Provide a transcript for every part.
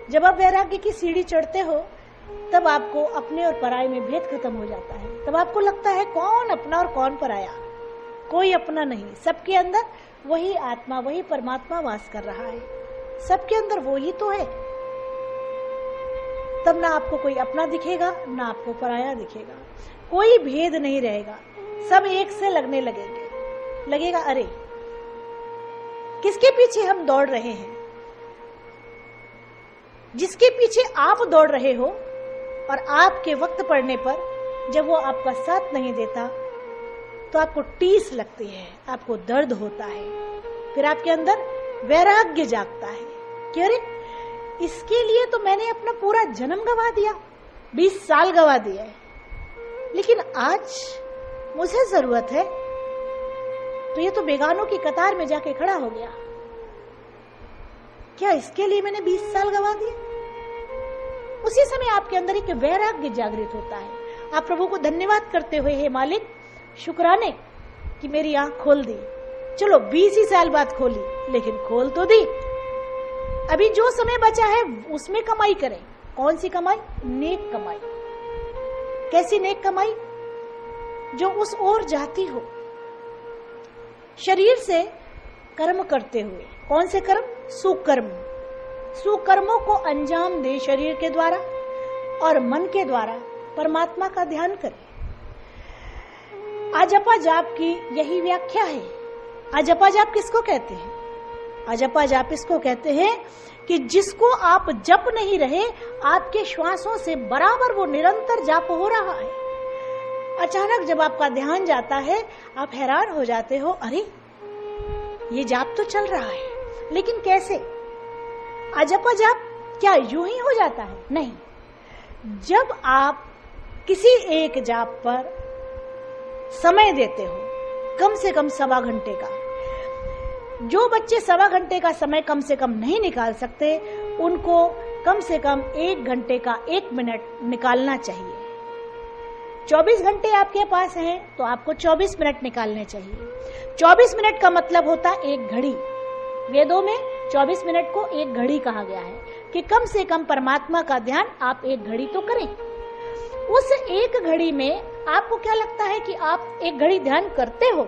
जब आप वैराग्य की सीढ़ी चढ़ते हो तब आपको अपने और पराये में भेद खत्म हो जाता है। तब आपको लगता है कौन अपना और कौन पराया। कोई अपना नहीं, सबके अंदर वही आत्मा, वही परमात्मा वास कर रहा है। सबके अंदर वो ही तो है। तब ना आपको कोई अपना दिखेगा, ना आपको पराया दिखेगा। कोई भेद नहीं रहेगा, सब एक से लगने लगेंगे। लगेगा अरे किसके पीछे हम दौड़ रहे हैं। जिसके पीछे आप दौड़ रहे हो और आपके वक्त पड़ने पर जब वो आपका साथ नहीं देता तो आपको टीस लगती है, आपको दर्द होता है। फिर आपके अंदर वैराग्य जागता है कि अरे इसके लिए तो मैंने अपना पूरा जन्म गवा दिया, 20 साल गवा दिया है, लेकिन आज मुझे जरूरत है तो ये तो बेगानों की कतार में जाके खड़ा हो गया। क्या इसके लिए मैंने 20 साल गवा दिए? उसी समय आपके अंदर एक वैराग्य जागृत होता है। आप प्रभु को धन्यवाद करते हुए, हे मालिक शुक्राने कि मेरी आंख खोल दी। चलो 20 ही साल बाद खोली, लेकिन खोल तो दी। अभी जो समय बचा है उसमें कमाई करें। कौन सी कमाई? नेक कमाई। कैसी नेक कमाई? जो उस ओर जाती हो, शरीर से कर्म करते हुए। कौन से कर्म? सुकर्म। सुकर्मों को अंजाम दे शरीर के द्वारा और मन के द्वारा परमात्मा का ध्यान करें। अजपा जाप की यही व्याख्या है। अजपा जाप किसको कहते हैं? अजपा जाप इसको कहते हैं कि जिसको आप जप नहीं रहे, आपके श्वासों से बराबर वो निरंतर जाप हो रहा है। अचानक जब आपका ध्यान जाता है, आप हैरान हो जाते हो, अरे ये जाप तो चल रहा है, लेकिन कैसे? अजपा जाप क्या यूं ही हो जाता है? नहीं। जब आप किसी एक जाप पर समय देते हो, कम से कम 1.25 घंटे का, जो बच्चे 1.25 घंटे का समय कम से कम नहीं निकाल सकते, उनको कम से कम 1 घंटे का 1 मिनट निकालना चाहिए। 24 घंटे आपके पास हैं तो आपको 24 मिनट निकालने चाहिए। 24 मिनट का मतलब होता है 1 घड़ी। वेदों में 24 मिनट को 1 घड़ी कहा गया है कि कम से कम परमात्मा का ध्यान आप 1 घड़ी तो करें। उस 1 घड़ी में आपको क्या लगता है कि आप 1 घड़ी ध्यान करते हो?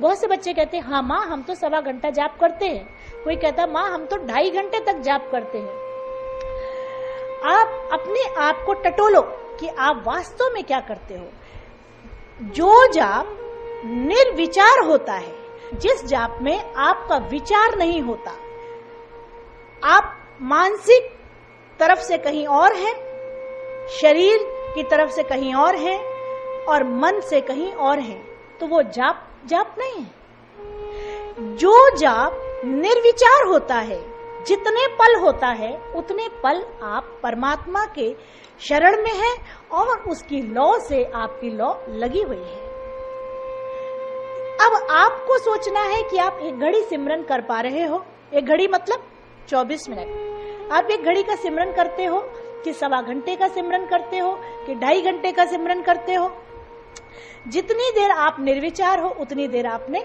बहुत से बच्चे कहते हैं हाँ माँ हम तो 1.25 घंटा जाप करते हैं। कोई कहता है माँ हम तो 2.5 घंटे तक जाप करते हैं। आप अपने आप को टटोलो कि आप वास्तव में क्या करते हो। जो जाप निर्विचार होता है, जिस जाप में आपका विचार नहीं होता, आप मानसिक तरफ से कहीं और हैं, शरीर की तरफ से कहीं और हैं और मन से कहीं और हैं, तो वो जाप नहीं है। जो जाप निर्विचार होता है, जितने पल होता है उतने पल आप परमात्मा के शरण में हैं और उसकी लौ से आपकी लौ लगी हुई है। अब आपको सोचना है कि आप 1 घड़ी सिमरन कर पा रहे हो। 1 घड़ी मतलब 24 मिनट। आप 1 घड़ी का सिमरन करते हो कि 1.25 घंटे का सिमरन करते हो कि 2.5 घंटे का सिमरन करते हो। जितनी देर आप निर्विचार हो उतनी देर आपने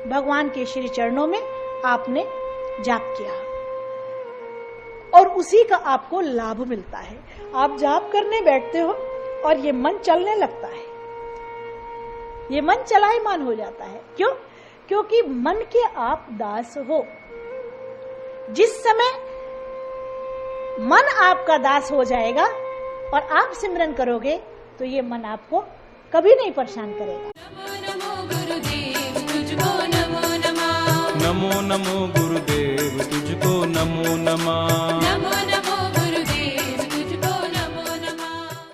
भगवान के श्री चरणों में आपने जाप किया और उसी का आपको लाभ मिलता है। आप जाप करने बैठते हो और ये मन चलने लगता है, ये मन चलायमान हो जाता है। क्यों? क्योंकि मन के आप दास हो। जिस समय मन आपका दास हो जाएगा और आप सिमरन करोगे तो ये मन आपको कभी नहीं परेशान करेगा। नमो गुरुदेव तुझको नमो नमः। नमो नमो गुरुदेव तुझको नमो नमः। नमो